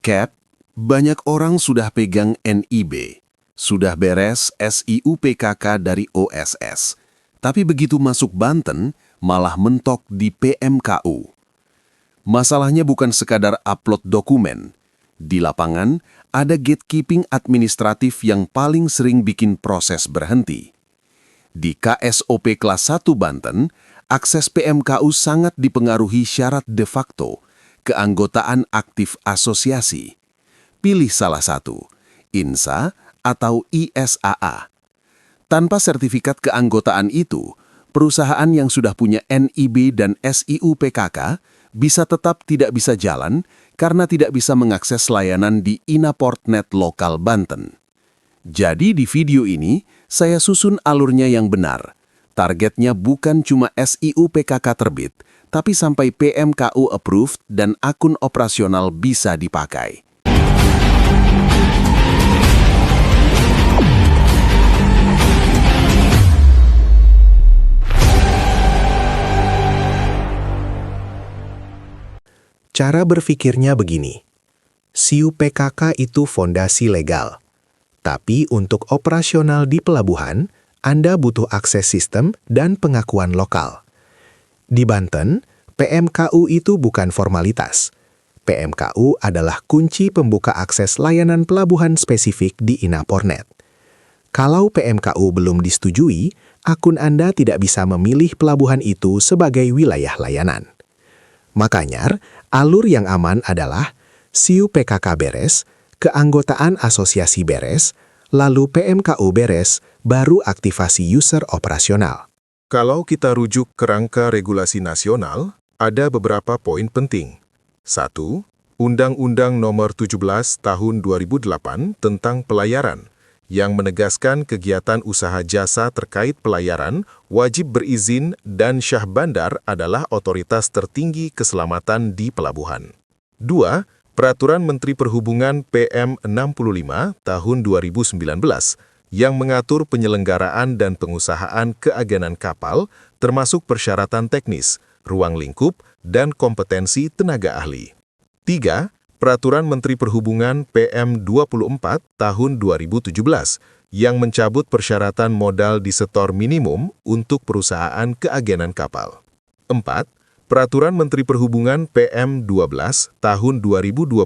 Cap, banyak orang sudah pegang NIB, sudah beres SIUPKK dari OSS, tapi begitu masuk Banten, malah mentok di PMKU. Masalahnya bukan sekadar upload dokumen. Di lapangan, ada gatekeeping administratif yang paling sering bikin proses berhenti. Di KSOP kelas 1 Banten, akses PMKU sangat dipengaruhi syarat de facto, keanggotaan aktif asosiasi. Pilih salah satu, INSA atau ISAA. Tanpa sertifikat keanggotaan itu, perusahaan yang sudah punya NIB dan SIUPKK bisa tetap tidak bisa jalan karena tidak bisa mengakses layanan di Inaportnet lokal Banten. Jadi di video ini, saya susun alurnya yang benar. Targetnya bukan cuma SIUPKK terbit, tapi sampai PMKU approved dan akun operasional bisa dipakai. Cara berpikirnya begini, SIUPKK itu fondasi legal. Tapi untuk operasional di pelabuhan, Anda butuh akses sistem dan pengakuan lokal. Di Banten, PMKU itu bukan formalitas. PMKU adalah kunci pembuka akses layanan pelabuhan spesifik di Inaportnet. Kalau PMKU belum disetujui, akun Anda tidak bisa memilih pelabuhan itu sebagai wilayah layanan. Makanya, alur yang aman adalah SIUPKK beres, keanggotaan asosiasi beres, lalu PMKU beres, baru aktivasi user operasional. Kalau kita rujuk kerangka regulasi nasional, ada beberapa poin penting. 1. Undang-Undang Nomor 17 Tahun 2008 tentang Pelayaran, yang menegaskan kegiatan usaha jasa terkait pelayaran wajib berizin dan Syah Bandar adalah otoritas tertinggi keselamatan di pelabuhan. 2. Peraturan Menteri Perhubungan PM 65 Tahun 2019 yang mengatur penyelenggaraan dan pengusahaan keagenan kapal termasuk persyaratan teknis, ruang lingkup, dan kompetensi tenaga ahli. 3. Peraturan Menteri Perhubungan PM 24 Tahun 2017 yang mencabut persyaratan modal disetor minimum untuk perusahaan keagenan kapal. 4. Peraturan Menteri Perhubungan PM 12 Tahun 2021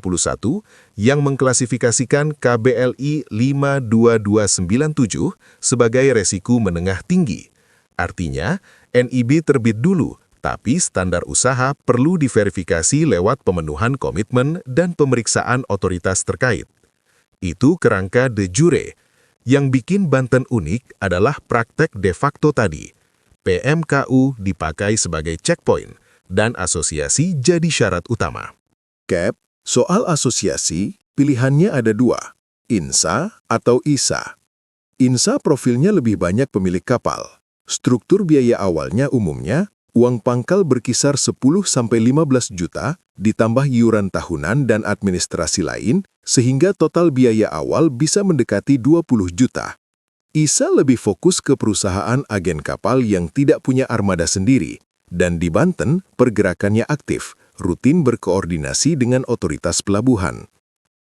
yang mengklasifikasikan KBLI 52297 sebagai resiko menengah tinggi. Artinya, NIB terbit dulu, tapi standar usaha perlu diverifikasi lewat pemenuhan komitmen dan pemeriksaan otoritas terkait. Itu kerangka de jure. Yang bikin Banten unik adalah praktek de facto tadi. PMKU dipakai sebagai checkpoint dan asosiasi jadi syarat utama. Cap, soal asosiasi, pilihannya ada dua, INSA atau ISA. INSA profilnya lebih banyak pemilik kapal. Struktur biaya awalnya umumnya uang pangkal berkisar 10-15 juta, ditambah iuran tahunan dan administrasi lain, sehingga total biaya awal bisa mendekati 20 juta. ISA lebih fokus ke perusahaan agen kapal yang tidak punya armada sendiri, dan di Banten pergerakannya aktif, rutin berkoordinasi dengan otoritas pelabuhan.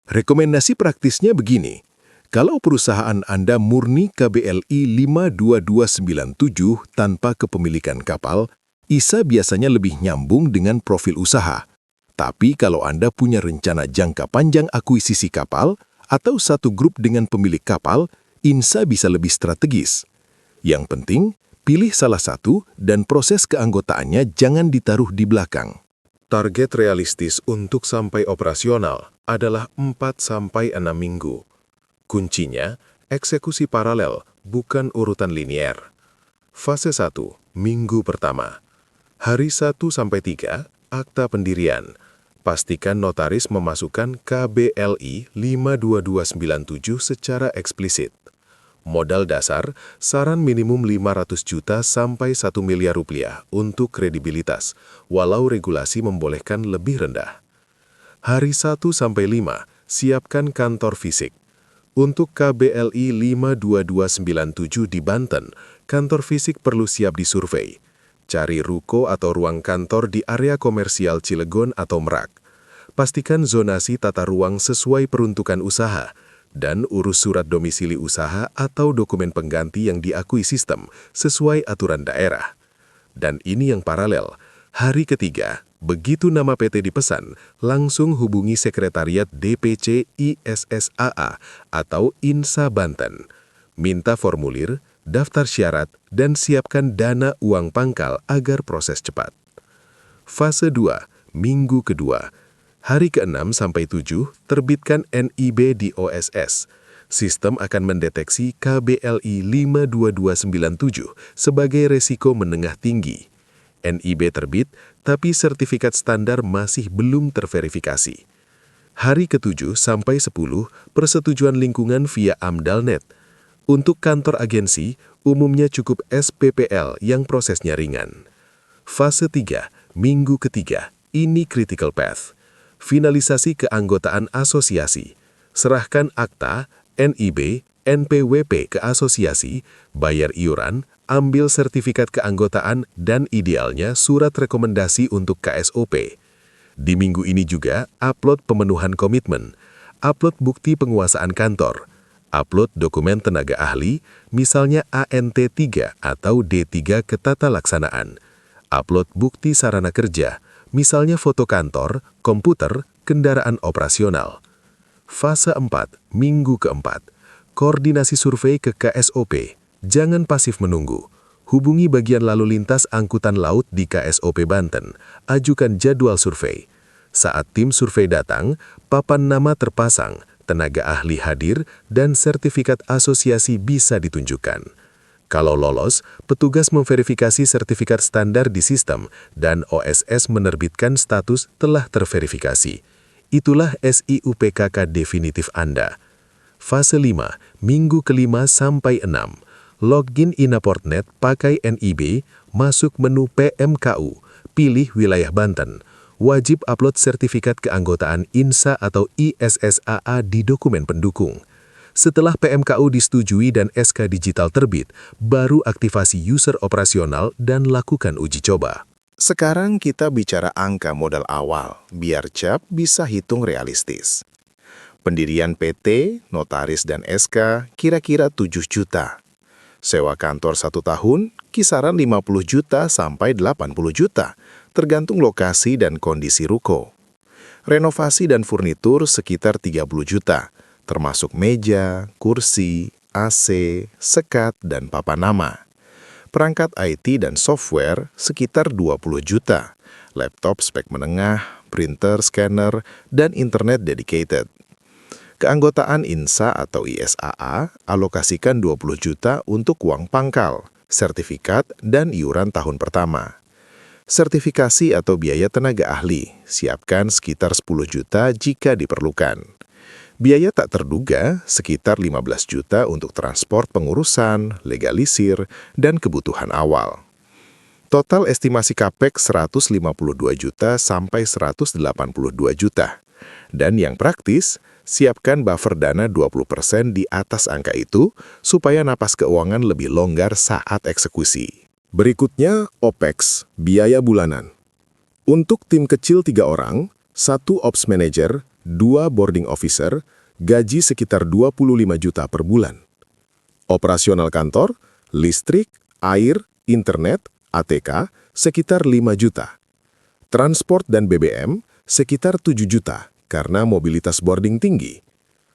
Rekomendasi praktisnya begini. Kalau perusahaan Anda murni KBLI 52297 tanpa kepemilikan kapal, ISA biasanya lebih nyambung dengan profil usaha. Tapi kalau Anda punya rencana jangka panjang akuisisi kapal atau satu grup dengan pemilik kapal, INSA bisa lebih strategis. Yang penting, pilih salah satu dan proses keanggotaannya jangan ditaruh di belakang. Target realistis untuk sampai operasional adalah 4-6 minggu. Kuncinya, eksekusi paralel, bukan urutan linier. Fase 1, minggu pertama. Hari 1-3, akta pendirian. Pastikan notaris memasukkan KBLI 52297 secara eksplisit. Modal dasar, saran minimum 500 juta sampai 1 miliar rupiah untuk kredibilitas, walau regulasi membolehkan lebih rendah. Hari 1-5, siapkan kantor fisik. Untuk KBLI 52297 di Banten, kantor fisik perlu siap disurvei. Cari ruko atau ruang kantor di area komersial Cilegon atau Merak. pastikan zonasi tata ruang sesuai peruntukan usaha, dan urus surat domisili usaha atau dokumen pengganti yang diakui sistem sesuai aturan daerah. Dan ini yang paralel, hari ketiga, begitu nama PT dipesan, langsung hubungi Sekretariat DPC ISSAA atau INSA Banten. Minta formulir, daftar syarat, dan siapkan dana uang pangkal agar proses cepat. Fase 2, minggu kedua. Hari ke-6 sampai 7, terbitkan NIB di OSS. Sistem akan mendeteksi KBLI 52297 sebagai resiko menengah tinggi. NIB terbit, tapi sertifikat standar masih belum terverifikasi. Hari ke-7 sampai 10, persetujuan lingkungan via AMDALNet. Untuk kantor agensi, umumnya cukup SPPL yang prosesnya ringan. Fase 3, minggu ketiga, ini critical path. Finalisasi keanggotaan asosiasi. Serahkan akta, NIB, NPWP ke asosiasi, bayar iuran, ambil sertifikat keanggotaan, dan idealnya surat rekomendasi untuk KSOP. Di minggu ini juga, upload pemenuhan komitmen, upload bukti penguasaan kantor, upload dokumen tenaga ahli, misalnya ANT3 atau D3 ke tata laksanaan, upload bukti sarana kerja, misalnya foto kantor, komputer, kendaraan operasional. Fase 4, minggu keempat, koordinasi survei ke KSOP. Jangan pasif menunggu. Hubungi bagian lalu lintas angkutan laut di KSOP Banten. Ajukan jadwal survei. Saat tim survei datang, papan nama terpasang, tenaga ahli hadir, dan sertifikat asosiasi bisa ditunjukkan. Kalau lolos, petugas memverifikasi sertifikat standar di sistem dan OSS menerbitkan status telah terverifikasi. Itulah SIUPKK definitif Anda. Fase 5, minggu ke-5 sampai 6. Login Inaportnet pakai NIB, masuk menu PMKU, pilih wilayah Banten. Wajib upload sertifikat keanggotaan INSA atau ISSAA di dokumen pendukung. Setelah PMKU disetujui dan SK digital terbit, baru aktivasi user operasional dan lakukan uji coba. Sekarang kita bicara angka modal awal, biar CAP bisa hitung realistis. Pendirian PT, notaris dan SK kira-kira 7 juta. Sewa kantor 1 tahun, kisaran 50 juta sampai 80 juta, tergantung lokasi dan kondisi ruko. Renovasi dan furnitur sekitar 30 juta, termasuk meja, kursi, AC, sekat, dan papan nama. Perangkat IT dan software sekitar 20 juta, laptop spek menengah, printer, scanner, dan internet dedicated. Keanggotaan INSA atau ISAA alokasikan 20 juta untuk uang pangkal, sertifikat, dan iuran tahun pertama. Sertifikasi atau biaya tenaga ahli, siapkan sekitar 10 juta jika diperlukan. Biaya tak terduga sekitar 15 juta untuk transport pengurusan, legalisir, dan kebutuhan awal. Total estimasi capex 152 juta sampai 182 juta. Dan yang praktis, siapkan buffer dana 20% di atas angka itu supaya napas keuangan lebih longgar saat eksekusi. Berikutnya, OPEX, biaya bulanan. Untuk tim kecil 3 orang, 1 Ops Manager, 2 boarding officer, gaji sekitar 25 juta per bulan. Operasional kantor, listrik, air, internet, ATK, sekitar 5 juta. Transport dan BBM, sekitar 7 juta karena mobilitas boarding tinggi.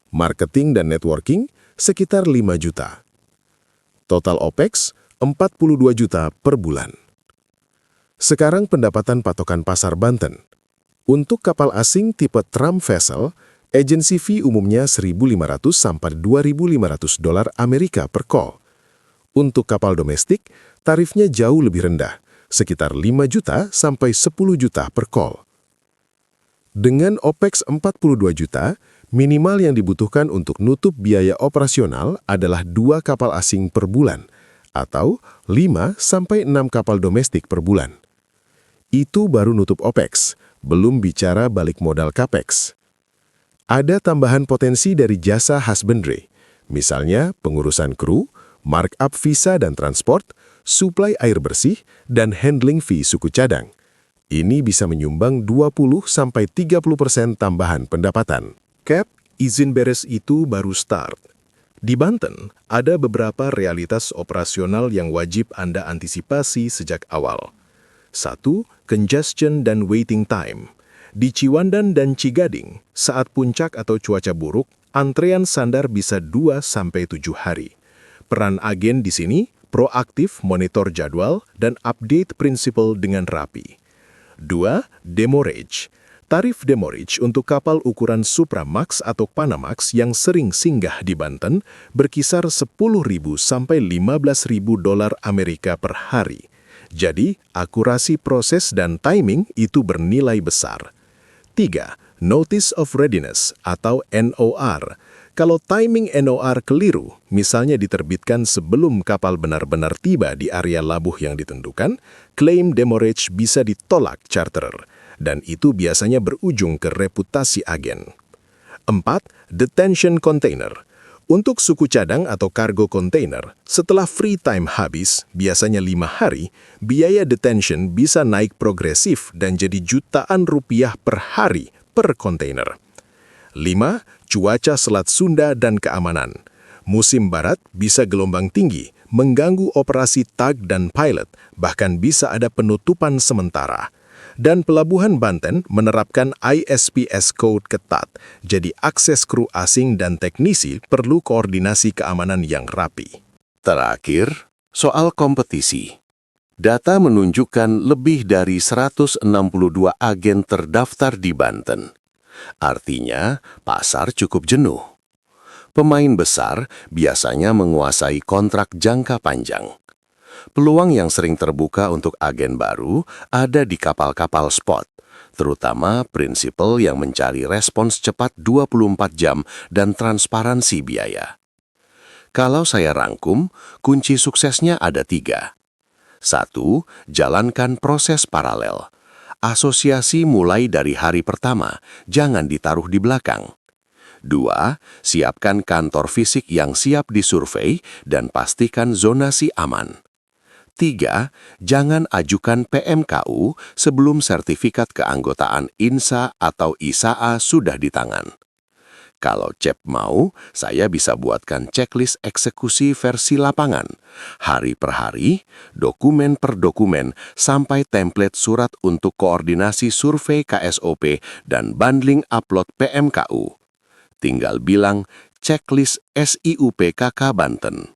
Marketing dan networking, sekitar 5 juta. Total OPEX, 42 juta per bulan. Sekarang pendapatan patokan pasar Banten. Untuk kapal asing tipe tram vessel, agency fee umumnya 1.500 sampai 2.500 dolar Amerika per call. Untuk kapal domestik, tarifnya jauh lebih rendah, sekitar 5 juta sampai 10 juta per call. Dengan OPEX 42 juta, minimal yang dibutuhkan untuk nutup biaya operasional adalah 2 kapal asing per bulan, atau 5 sampai 6 kapal domestik per bulan. Itu baru nutup OPEX, belum bicara balik modal CAPEX. Ada tambahan potensi dari jasa husbandry, misalnya pengurusan kru, markup visa dan transport, suplai air bersih, dan handling fee suku cadang. Ini bisa menyumbang 20-30% tambahan pendapatan. CAP, izin beres itu baru start. Di Banten, ada beberapa realitas operasional yang wajib Anda antisipasi sejak awal. 1. Congestion dan waiting time. Di Ciwandan dan Cigading, saat puncak atau cuaca buruk, antrean sandar bisa 2-7 hari. Peran agen di sini, proaktif monitor jadwal dan update prinsipal dengan rapi. 2. Demurrage. Tarif demurrage untuk kapal ukuran Supramax atau Panamax yang sering singgah di Banten berkisar 10.000 sampai 15.000 dolar Amerika per hari. Jadi, akurasi proses dan timing itu bernilai besar. 3. Notice of Readiness atau NOR. Kalau timing NOR keliru, misalnya diterbitkan sebelum kapal benar-benar tiba di area labuh yang ditentukan, klaim demurrage bisa ditolak charterer, dan itu biasanya berujung ke reputasi agen. 4. Detention container. Untuk suku cadang atau kargo kontainer, setelah free time habis, biasanya 5 hari, biaya detention bisa naik progresif dan jadi jutaan rupiah per hari per kontainer. 5. Cuaca Selat Sunda dan keamanan. Musim barat bisa gelombang tinggi, mengganggu operasi tug dan pilot, bahkan bisa ada penutupan sementara. Dan Pelabuhan Banten menerapkan ISPS Code ketat, jadi akses kru asing dan teknisi perlu koordinasi keamanan yang rapi. Terakhir, soal kompetisi. Data menunjukkan lebih dari 162 agen terdaftar di Banten. Artinya, pasar cukup jenuh. Pemain besar biasanya menguasai kontrak jangka panjang. Peluang yang sering terbuka untuk agen baru ada di kapal-kapal spot, terutama prinsipal yang mencari respons cepat 24 jam dan transparansi biaya. Kalau saya rangkum, kunci suksesnya ada 3. 1. Jalankan proses paralel. Asosiasi mulai dari hari pertama, jangan ditaruh di belakang. 2. Siapkan kantor fisik yang siap disurvei dan pastikan zonasi aman. 3. Jangan ajukan PMKU sebelum sertifikat keanggotaan INSA atau ISAA sudah di tangan. Kalau CEP mau, saya bisa buatkan checklist eksekusi versi lapangan, hari per hari, dokumen per dokumen, sampai template surat untuk koordinasi survei KSOP dan bundling upload PMKU. Tinggal bilang checklist SIUPKK Banten.